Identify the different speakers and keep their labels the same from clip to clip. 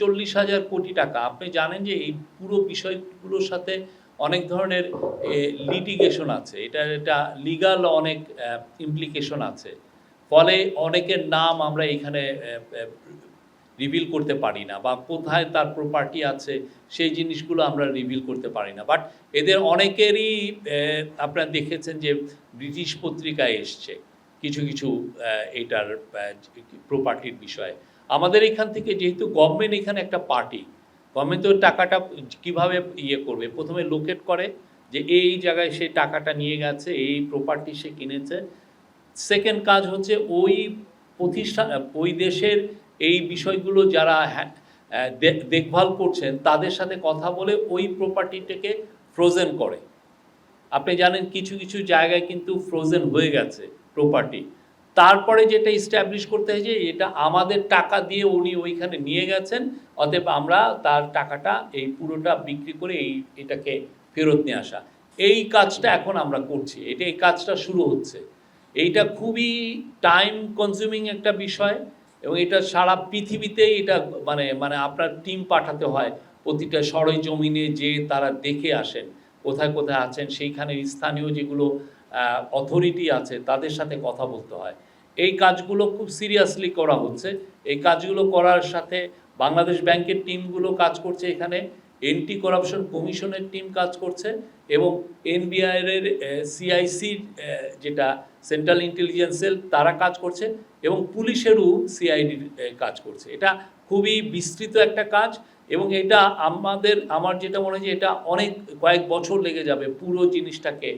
Speaker 1: 40,000 কোটি টাকা। আপনি জানেন যে এই পুরো বিষয়গুলোর সাথে অনেক ধরনের লিটিগেশন আছে, এটা লিগাল অনেক ইমপ্লিকেশন আছে। ফলে অনেকের নাম আমরা এখানে রিভিল করতে পারি না, বা কোথায় তার প্রপার্টি আছে সেই জিনিসগুলো আমরা রিভিল করতে পারি না। বাট এদের অনেকেরই আপনারা দেখেছেন যে ব্রিটিশ পত্রিকায় এসছে কিছু কিছু এটার প্রপার্টির বিষয়ে। আমাদের এখান থেকে যেহেতু গভর্নমেন্ট এখানে একটা পার্টি, গভর্নমেন্ট তো টাকাটা কীভাবে করবে, প্রথমে লোকেট করে যে এই জায়গায় সে টাকাটা নিয়ে গেছে, এই প্রপার্টি সে কিনেছে। সেকেন্ড কাজ হচ্ছে ওই প্রতিষ্ঠান, ওই দেশের এই বিষয়গুলো যারা দেখভাল করছেন তাদের সাথে কথা বলে ওই প্রপার্টিটাকে ফ্রোজেন করে। আপনি জানেন কিছু কিছু জায়গায় কিন্তু ফ্রোজেন হয়ে গেছে প্রপার্টি। তারপরে যেটা ইস্টাবলিশ করতে হয় যে এটা আমাদের টাকা দিয়ে উনি ওইখানে নিয়ে গেছেন, অতএব আমরা তার টাকাটা এই পুরোটা বিক্রি করে এটাকে ফেরত নিয়ে আসা। এই কাজটা এখন আমরা করছি, এই কাজটা শুরু হচ্ছে। এইটা খুবই টাইম কনজিউমিং একটা বিষয়, এবং এটা সারা পৃথিবীতেই এটা মানে আপনার টিম পাঠাতে হয় প্রতিটা সরেজমিনে, যে তারা দেখে আসেন কোথায় কোথায় আছেন, সেইখানে স্থানীয় যেগুলো অথরিটি আছে তাদের সাথে কথা বলতে হয়। এই কাজগুলো খুব সিরিয়াসলি করা হচ্ছে। এই কাজগুলো করার সাথে বাংলাদেশ ব্যাংকের টিমগুলো কাজ করছে, এখানে এন্টি করাপশন কমিশনের টিম কাজ করছে, এবং এনবিআইয়ের সিআইসির যেটা সেন্ট্রাল ইন্টেলিজেন্স সেল তারা কাজ করছে, এবং পুলিশেরও সিআইডির কাজ করছে। এটা খুবই বিস্তৃত একটা কাজ, এবং এটা আমার যেটা মনে হয় যে এটা অনেক কয়েক বছর লেগে যাবে পুরো জিনিসটাকে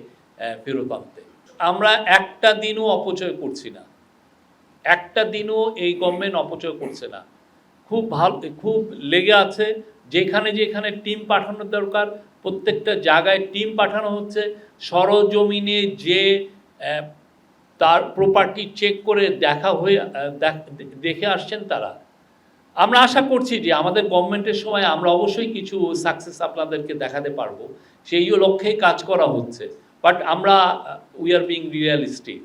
Speaker 1: ফেরত আনতে। আমরা একটা দিনও অপচয় করছি না, একটা দিনও এই গভর্নমেন্ট অপচয় করছে না। খুব ভালো, খুব লেগে আছে। যেখানে যেখানে টিম পাঠানোর দরকার প্রত্যেকটা জায়গায় টিম পাঠানো হচ্ছে। সরজমিনে যে তার প্রপার্টি চেক করে দেখে আসছেন তারা। আমরা আশা করছি যে আমাদের গভর্নমেন্টের সময় আমরা অবশ্যই কিছু সাকসেস আপনাদেরকে দেখাতে পারবো, সেই লক্ষ্যেই কাজ করা হচ্ছে। বাট আমরা উই আর বিং রিয়ালিস্টিক।